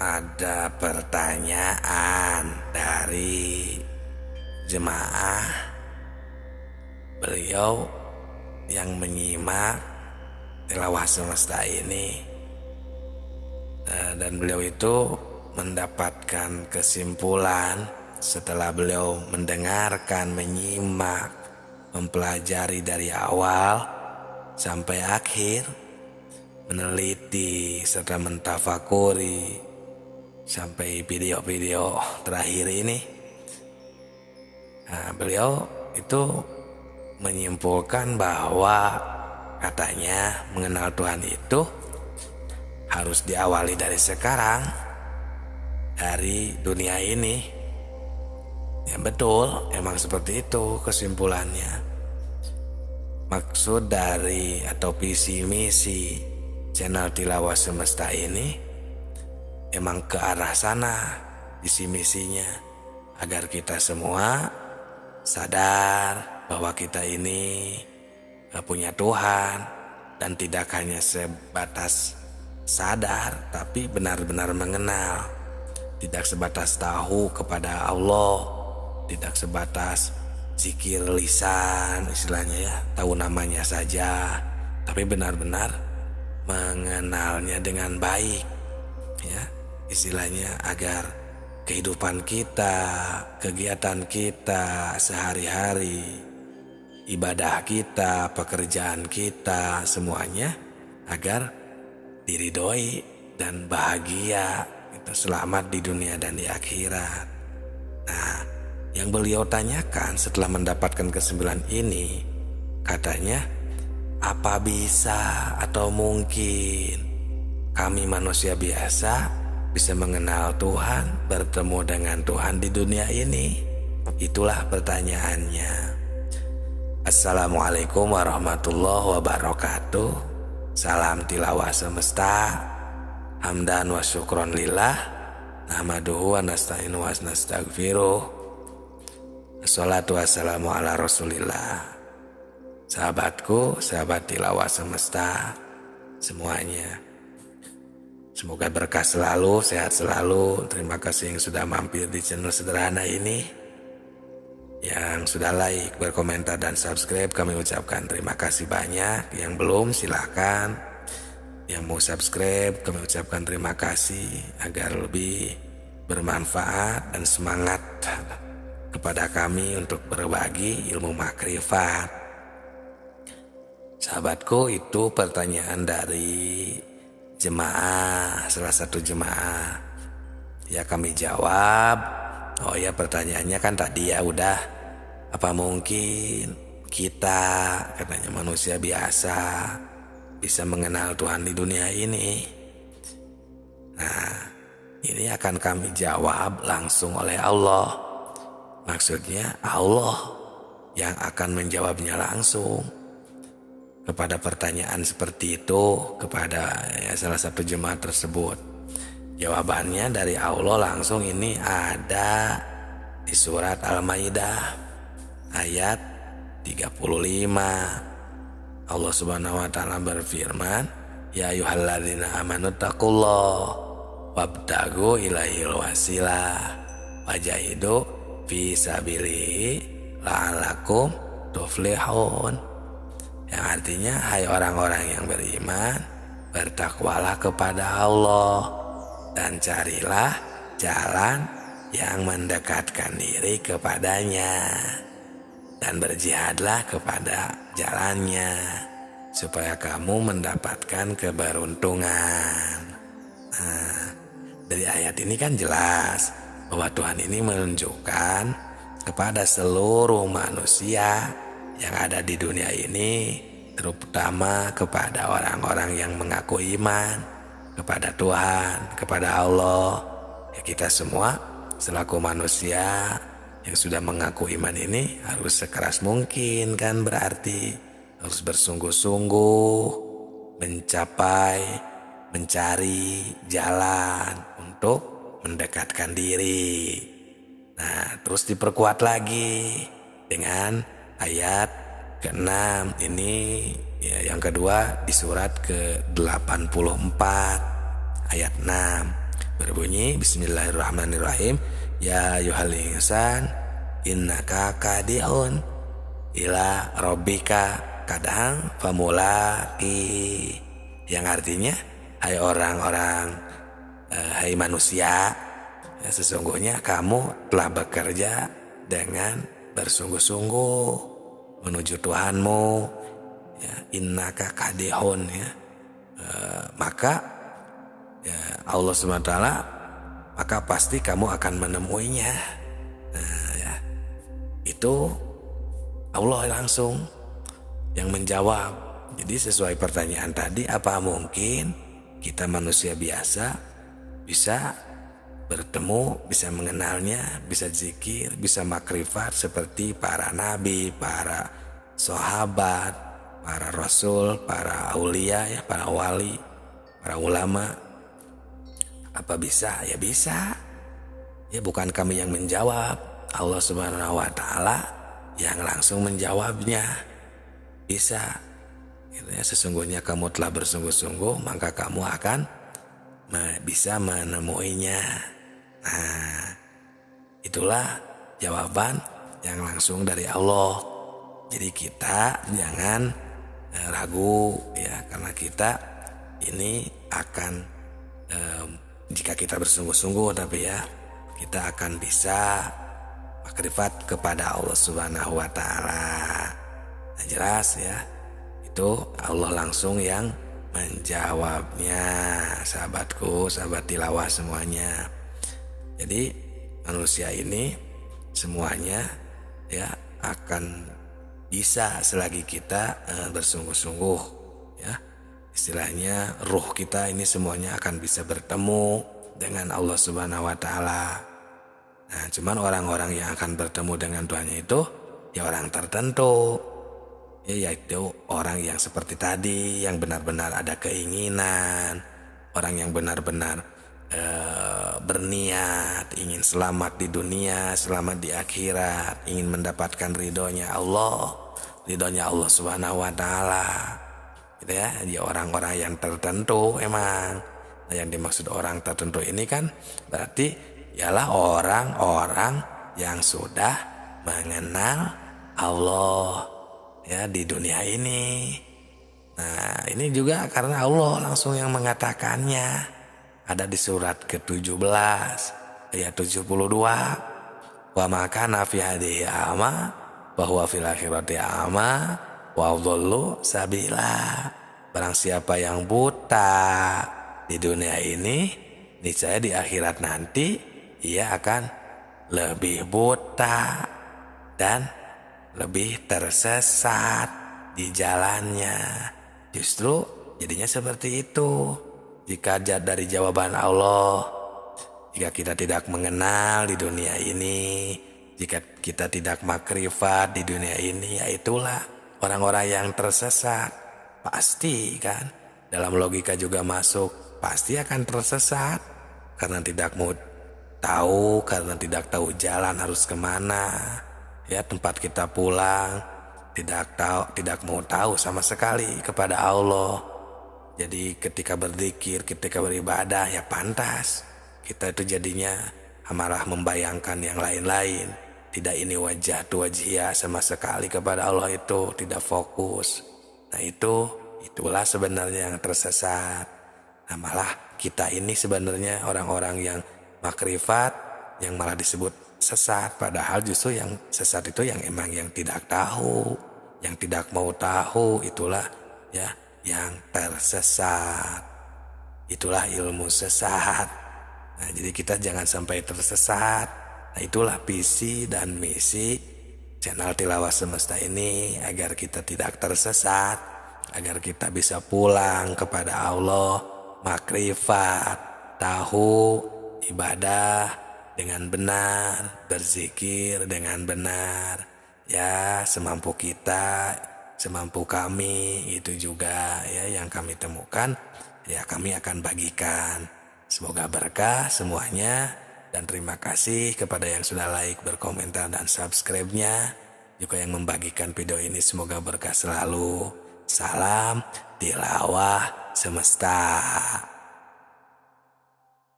Ada pertanyaan dari jemaah. Beliau yang menyimak tilawah semesta ini, dan beliau itu mendapatkan kesimpulan setelah beliau mendengarkan, menyimak, mempelajari dari awal sampai akhir, meneliti serta mentafakuri sampai video-video terakhir ini. Beliau itu menyimpulkan bahwa katanya mengenal Tuhan itu harus diawali dari sekarang, dari dunia ini. Ya betul, emang seperti itu kesimpulannya. Maksud dari atau visi misi channel Tilawah Semesta ini emang ke arah sana visi misinya, agar kita semua sadar bahwa kita ini punya Tuhan, dan tidak hanya sebatas sadar tapi benar-benar mengenal, tidak sebatas tahu kepada Allah, tidak sebatas zikir lisan istilahnya ya, tahu namanya saja, tapi benar-benar mengenalnya dengan baik ya, istilahnya agar kehidupan kita, kegiatan kita sehari-hari, ibadah kita, pekerjaan kita, semuanya agar diridhoi dan bahagia, kita selamat di dunia dan di akhirat. Nah, yang beliau tanyakan setelah mendapatkan kesimpulan ini, katanya, apa bisa atau mungkin kami manusia biasa bisa mengenal Tuhan, bertemu dengan Tuhan di dunia ini? Itulah pertanyaannya. Assalamualaikum warahmatullahi wabarakatuh. Salam tilawah semesta. Hamdan wa syukron lillah. Nahmaduhu wa nasta'inu wa nastaghfiruh. Assalatu wassalamu ala rasulillah. Sahabatku, sahabat tilawah semesta semuanya, semoga berkah selalu, sehat selalu. Terima kasih yang sudah mampir di channel sederhana ini, yang sudah like, berkomentar, dan subscribe. Kami ucapkan terima kasih banyak. Yang belum silahkan, yang mau subscribe kami ucapkan terima kasih, agar lebih bermanfaat dan semangat kepada kami untuk berbagi ilmu makrifat. Sahabatku, itu pertanyaan dari jemaah, salah satu jemaah. Ya kami jawab, oh ya pertanyaannya kan tadi ya udah, apa mungkin kita, katanya manusia biasa, bisa mengenal Tuhan di dunia ini? Nah, ini akan kami jawab langsung oleh Allah. Maksudnya Allah yang akan menjawabnya langsung kepada pertanyaan seperti itu, kepada salah satu jemaah tersebut. Jawabannya dari Allah langsung, ini ada di surat Al-Maidah ayat 35. Allah Subhanahu wa taala berfirman, ya ayyuhalladzina amanu taqullaha wabtagu ilaihil wasilah wajahidu fi sabilihi la'allakum tuflihun. Yang artinya, hai orang-orang yang beriman, bertakwalah kepada Allah dan carilah jalan yang mendekatkan diri kepadanya, dan berjihadlah kepada jalannya supaya kamu mendapatkan keberuntungan. Nah, dari ayat ini kan jelas bahwa Tuhan ini menunjukkan kepada seluruh manusia yang ada di dunia ini, terutama kepada orang-orang yang mengaku iman kepada Tuhan, kepada Allah. Ya, kita semua selaku manusia yang sudah mengaku iman ini harus sekeras mungkin, kan berarti harus bersungguh-sungguh mencari jalan untuk mendekatkan diri. Nah, terus diperkuat lagi dengan ayat ke-6 ini ya, yang kedua di surat ke-84 ayat 6. berbunyi Bismillahirrahmanirrahim. Ya ayyuhal insan innaka kadiun ila rabbika kadang famulaki, yang artinya hai orang-orang, hai manusia, ya, sesungguhnya kamu telah bekerja dengan bersungguh-sungguh menuju Tuhanmu, ya, innaka kadihun, ya. Maka ya Allah SWT, maka pasti kamu akan menemuinya. Nah, ya, itu Allah langsung yang menjawab. Jadi sesuai pertanyaan tadi, apa mungkin kita manusia biasa bisa bertemu, bisa mengenalnya, bisa zikir, bisa makrifat seperti para nabi, para sahabat, para rasul, para aulia, ya, para wali, para ulama? Apa bisa? Ya bisa. Ya bukan kami yang menjawab, Allah Subhanahu wa Ta'ala yang langsung menjawabnya. Bisa. Ya, sesungguhnya kamu telah bersungguh-sungguh, maka kamu akan bisa menemuinya. Nah, itulah jawaban yang langsung dari Allah. Jadi kita jangan ragu, ya, karena kita ini akan jika kita bersungguh-sungguh, tapi ya kita akan bisa makrifat kepada Allah Subhanahu wa Ta'ala. Nah, jelas ya, itu Allah langsung yang menjawabnya, sahabatku, sahabat tilawah semuanya. Jadi manusia ini semuanya ya akan bisa selagi kita bersungguh-sungguh, ya. Istilahnya ruh kita ini semuanya akan bisa bertemu dengan Allah Subhanahu wa Ta'ala. Nah, cuman orang-orang yang akan bertemu dengan Tuhannya itu ya orang tertentu, ya, yaitu orang yang seperti tadi, yang benar-benar ada keinginan, orang yang benar-benar berniat ingin selamat di dunia, selamat di akhirat, ingin mendapatkan ridhonya Allah Subhanahu wa Ta'ala. Gitu ya, dia orang-orang yang tertentu emang. Nah, yang dimaksud orang tertentu ini kan berarti ialah orang-orang yang sudah mengenal Allah, ya, di dunia ini. Nah, ini juga karena Allah langsung yang mengatakannya. Ada di surat ke-17 ayat 72. Wa makana fi hadhihi ama wa huwa fil akhirati ama wa dhallu sabila. Barang siapa yang buta di dunia ini, niscaya di akhirat nanti ia akan lebih buta dan lebih tersesat di jalannya. Justru jadinya seperti itu. Jika dari jawaban Allah, jika kita tidak mengenal di dunia ini, jika kita tidak makrifat di dunia ini, ya itulah orang-orang yang tersesat. Pasti kan, dalam logika juga masuk, pasti akan tersesat karena tidak mau tahu, karena tidak tahu jalan harus kemana, ya, tempat kita pulang, tidak mau tahu sama sekali kepada Allah. Jadi ketika berzikir, ketika beribadah, ya pantas kita itu jadinya malah membayangkan yang lain-lain. Tidak ini wajah tu wajhia sama sekali kepada Allah, itu tidak fokus. Nah, itulah sebenarnya yang tersesat. Nah, malah kita ini sebenarnya orang-orang yang makrifat yang malah disebut sesat. Padahal justru yang sesat itu yang emang yang tidak tahu, yang tidak mau tahu, itulah ya yang tersesat. Itulah ilmu sesat. Nah, jadi kita jangan sampai tersesat. Nah, itulah visi dan misi channel Tilawah Semesta ini, agar kita tidak tersesat, agar kita bisa pulang kepada Allah, makrifat, tahu ibadah dengan benar, berzikir dengan benar, ya, semampu kita, semampu kami, itu juga ya yang kami temukan, ya kami akan bagikan. Semoga berkah semuanya, dan terima kasih kepada yang sudah like, berkomentar, dan subscribe-nya. Juga yang membagikan video ini, semoga berkah selalu. Salam Tilawah Semesta.